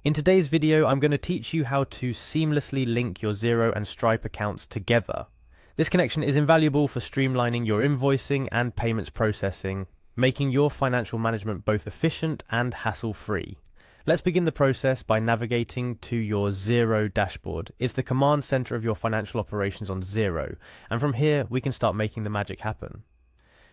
In today's video, I'm going to teach you how to seamlessly link your Xero and Stripe accounts together. This connection is invaluable for streamlining your invoicing and payments processing, making your financial management both efficient and hassle-free. Let's begin the process by navigating to your Xero dashboard. It's the command center of your financial operations on Xero, and from here we can start making the magic happen.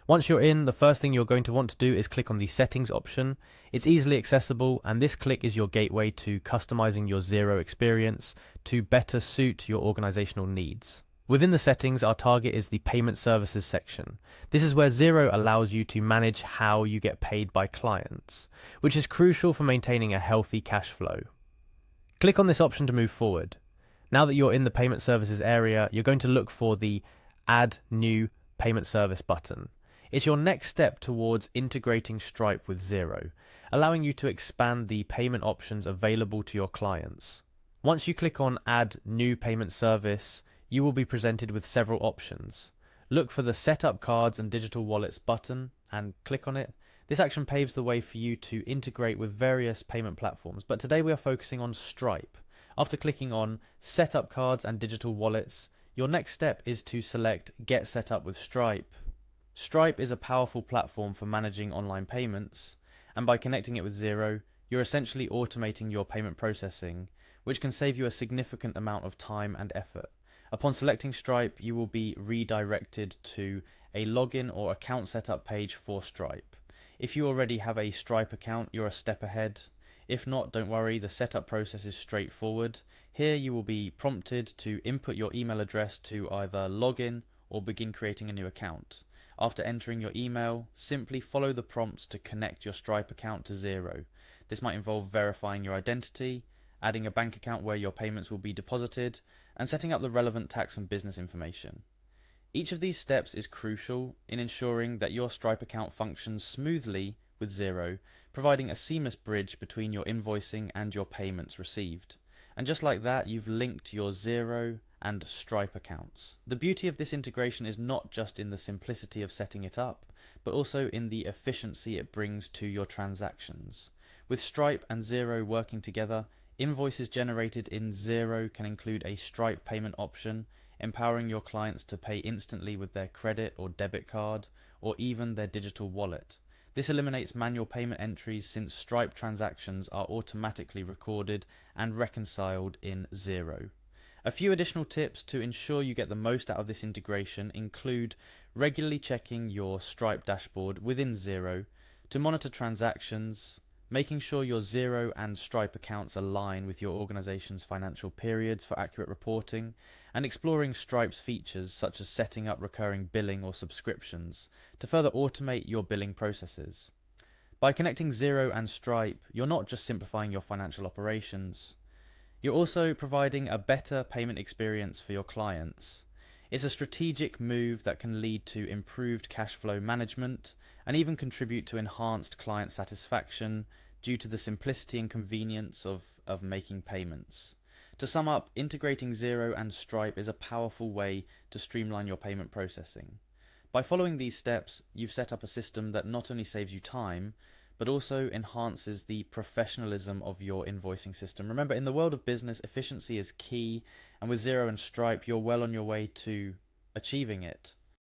Once you're in, the first thing you're going to want to do is click on the settings option. It's easily accessible, and this click is your gateway to customizing your Xero experience to better suit your organizational needs. Within the settings, our target is the payment services section. This is where Xero allows you to manage how you get paid by clients, which is crucial for maintaining a healthy cash flow. Click on this option to move forward. Now that you're in the payment services area, you're going to look for the Add New Payment Service button. It's your next step towards integrating Stripe with Xero, allowing you to expand the payment options available to your clients. Once you click on Add New Payment Service, you will be presented with several options. Look for the Set Up Cards and Digital Wallets button and click on it. This action paves the way for you to integrate with various payment platforms, but today we are focusing on Stripe. After clicking on Set Up Cards and Digital Wallets, your next step is to select Get Set Up with Stripe. Stripe is a powerful platform for managing online payments, and by connecting it with Xero, you're essentially automating your payment processing, which can save you a significant amount of time and effort. Upon selecting Stripe, you will be redirected to a login or account setup page for Stripe. If you already have a Stripe account, you're a step ahead. If not, don't worry, the setup process is straightforward. Here you will be prompted to input your email address to either login or begin creating a new account. After entering your email, simply follow the prompts to connect your Stripe account to Xero. This might involve verifying your identity, adding a bank account where your payments will be deposited, and setting up the relevant tax and business information. Each of these steps is crucial in ensuring that your Stripe account functions smoothly with Xero, providing a seamless bridge between your invoicing and your payments received. And just like that, you've linked your Xero and Stripe accounts. The beauty of this integration is not just in the simplicity of setting it up, but also in the efficiency it brings to your transactions. With Stripe and Xero working together, invoices generated in Xero can include a Stripe payment option, empowering your clients to pay instantly with their credit or debit card, or even their digital wallet. This eliminates manual payment entries since Stripe transactions are automatically recorded and reconciled in Xero. A few additional tips to ensure you get the most out of this integration include regularly checking your Stripe dashboard within Xero to monitor transactions, making sure your Xero and Stripe accounts align with your organization's financial periods for accurate reporting, and exploring Stripe's features such as setting up recurring billing or subscriptions to further automate your billing processes. By connecting Xero and Stripe, you're not just simplifying your financial operations, you're also providing a better payment experience for your clients. It's a strategic move that can lead to improved cash flow management and even contribute to enhanced client satisfaction due to the simplicity and convenience of making payments. To sum up, integrating Xero and Stripe is a powerful way to streamline your payment processing. By following these steps, you've set up a system that not only saves you time, but also enhances the professionalism of your invoicing system. Remember, in the world of business, efficiency is key, and with Xero and Stripe, you're well on your way to achieving it.